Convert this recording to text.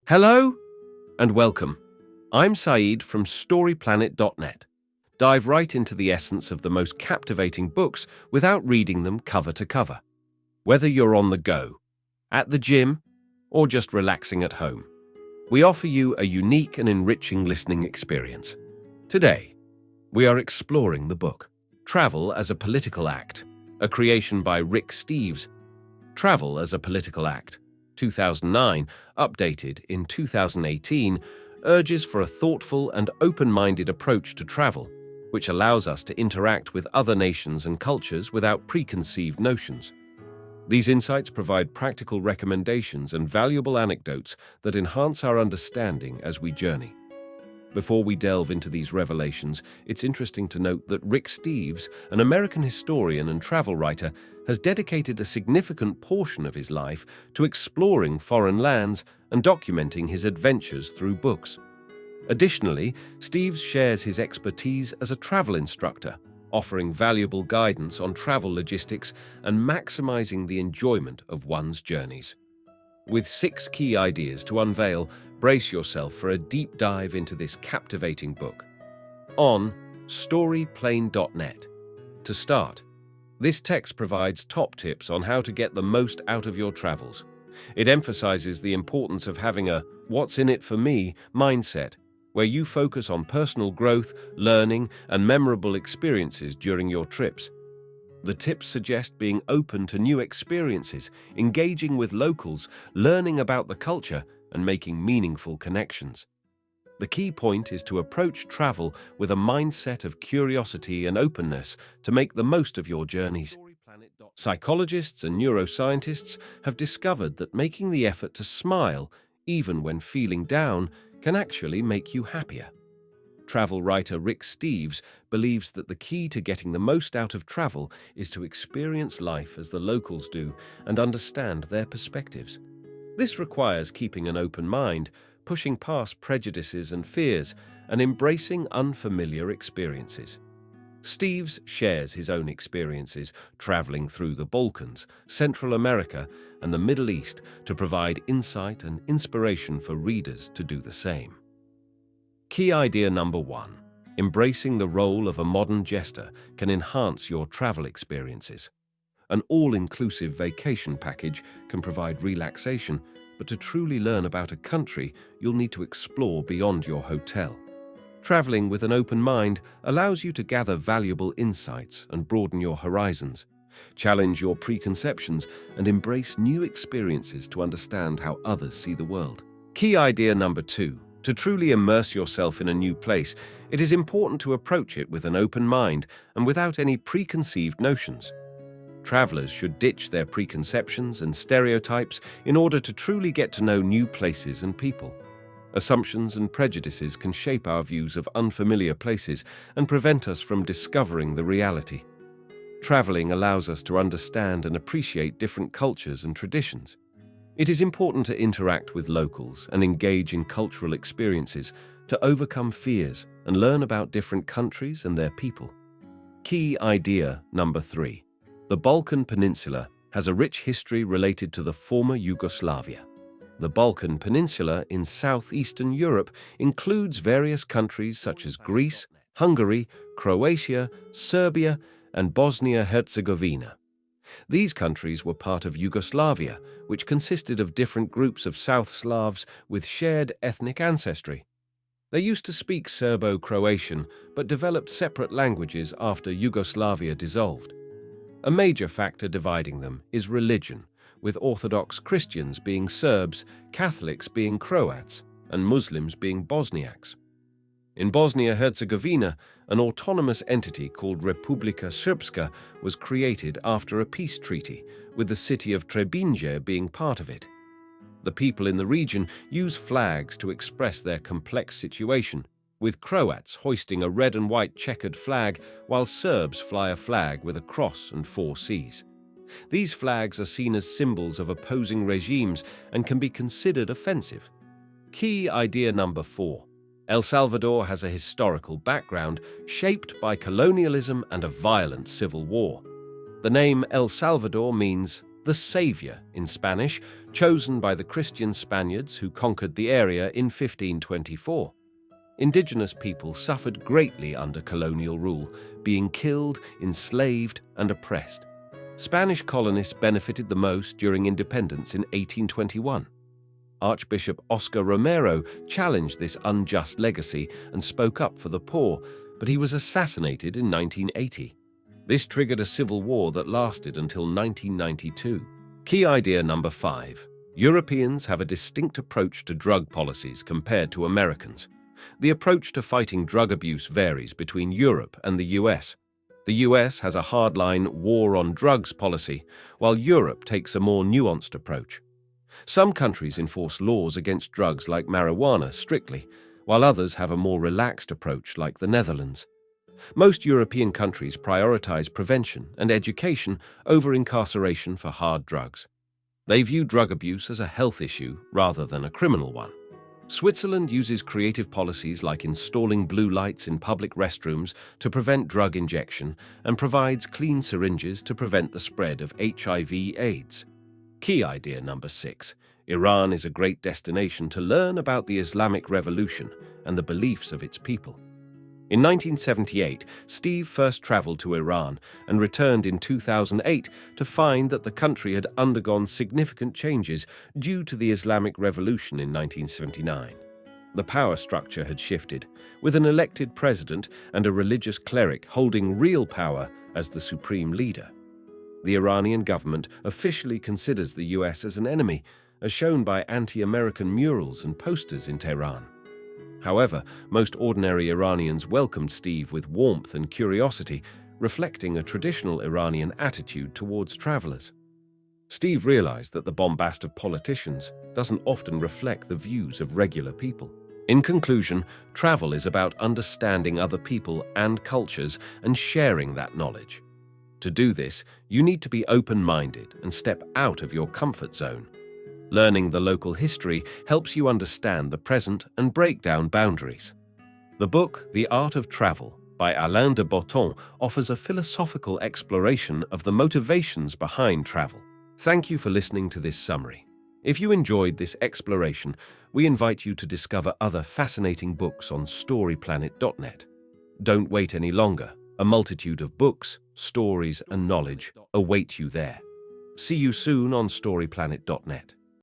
Hello and welcome. I'm Saeed from storyplanet.net. Dive right into the essence of the most captivating books without reading them cover to cover. Whether you're on the go, at the gym, or just relaxing at home, we offer you a unique and enriching listening experience. Today, we are exploring the book, Travel as a Political Act, a creation by Rick Steves. Travel as a Political Act, 2009, updated in 2018, urges for a thoughtful and open-minded approach to travel, which allows us to interact with other nations and cultures without preconceived notions. These insights provide practical recommendations and valuable anecdotes that enhance our understanding as we journey. Before we delve into these revelations, it's interesting to note that Rick Steves, an American historian and travel writer, has dedicated a significant portion of his life to exploring foreign lands and documenting his adventures through books. Additionally, Steves shares his expertise as a travel instructor, offering valuable guidance on travel logistics and maximizing the enjoyment of one's journeys. With 6 key ideas to unveil, brace yourself for a deep dive into this captivating book. On storyplanet.net. To start, this text provides top tips on how to get the most out of your travels. It emphasizes the importance of having a "what's in it for me" mindset, where you focus on personal growth, learning, and memorable experiences during your trips. The tips suggest being open to new experiences, engaging with locals, learning about the culture, and making meaningful connections. The key point is to approach travel with a mindset of curiosity and openness to make the most of your journeys. Psychologists and neuroscientists have discovered that making the effort to smile, even when feeling down, can actually make you happier. Travel writer Rick Steves believes that the key to getting the most out of travel is to experience life as the locals do and understand their perspectives. This requires keeping an open mind, pushing past prejudices and fears, and embracing unfamiliar experiences. Steves shares his own experiences traveling through the Balkans, Central America, and the Middle East to provide insight and inspiration for readers to do the same. Key idea number 1. Embracing the role of a modern jester can enhance your travel experiences. An all-inclusive vacation package can provide relaxation, but to truly learn about a country, you'll need to explore beyond your hotel. Traveling with an open mind allows you to gather valuable insights and broaden your horizons. Challenge your preconceptions and embrace new experiences to understand how others see the world. Key idea number 2. To truly immerse yourself in a new place, it is important to approach it with an open mind and without any preconceived notions. Travelers should ditch their preconceptions and stereotypes in order to truly get to know new places and people. Assumptions and prejudices can shape our views of unfamiliar places and prevent us from discovering the reality. Traveling allows us to understand and appreciate different cultures and traditions. It is important to interact with locals and engage in cultural experiences to overcome fears and learn about different countries and their people. Key idea number 3. The Balkan Peninsula has a rich history related to the former Yugoslavia. The Balkan Peninsula in southeastern Europe includes various countries such as Greece, Hungary, Croatia, Serbia, and Bosnia-Herzegovina. These countries were part of Yugoslavia, which consisted of different groups of South Slavs with shared ethnic ancestry. They used to speak Serbo-Croatian, but developed separate languages after Yugoslavia dissolved. A major factor dividing them is religion, with Orthodox Christians being Serbs, Catholics being Croats, and Muslims being Bosniaks. In Bosnia-Herzegovina, an autonomous entity called Republika Srpska was created after a peace treaty, with the city of Trebinje being part of it. The people in the region use flags to express their complex situation, with Croats hoisting a red and white checkered flag while Serbs fly a flag with a cross and 4 Cs. These flags are seen as symbols of opposing regimes and can be considered offensive. Key idea number 4. El Salvador has a historical background shaped by colonialism and a violent civil war. The name El Salvador means the the Savior in Spanish, chosen by the Christian Spaniards who conquered the area in 1524. Indigenous people suffered greatly under colonial rule, being killed, enslaved, and oppressed. Spanish colonists benefited the most during independence in 1821. Archbishop Oscar Romero challenged this unjust legacy and spoke up for the poor, but he was assassinated in 1980. This triggered a civil war that lasted until 1992. Key idea number 5. Europeans have a distinct approach to drug policies compared to Americans. The approach to fighting drug abuse varies between Europe and the US. The US has a hardline war on drugs policy, while Europe takes a more nuanced approach. Some countries enforce laws against drugs like marijuana strictly, while others have a more relaxed approach like the Netherlands. Most European countries prioritize prevention and education over incarceration for hard drugs. They view drug abuse as a health issue rather than a criminal one. Switzerland uses creative policies like installing blue lights in public restrooms to prevent drug injection and provides clean syringes to prevent the spread of HIV/AIDS. Key idea number 6. Iran is a great destination to learn about the Islamic Revolution and the beliefs of its people. In 1978, Steve first traveled to Iran and returned in 2008 to find that the country had undergone significant changes due to the Islamic Revolution in 1979. The power structure had shifted, with an elected president and a religious cleric holding real power as the supreme leader. The Iranian government officially considers the US as an enemy, as shown by anti-American murals and posters in Tehran. However, most ordinary Iranians welcomed Steve with warmth and curiosity, reflecting a traditional Iranian attitude towards travelers. Steve realized that the bombast of politicians doesn't often reflect the views of regular people. In conclusion, travel is about understanding other people and cultures and sharing that knowledge. To do this, you need to be open-minded and step out of your comfort zone. Learning the local history helps you understand the present and break down boundaries. The book, The Art of Travel, by Alain de Botton, offers a philosophical exploration of the motivations behind travel. Thank you for listening to this summary. If you enjoyed this exploration, we invite you to discover other fascinating books on storyplanet.net. Don't wait any longer. A multitude of books, stories, and knowledge await you there. See you soon on storyplanet.net.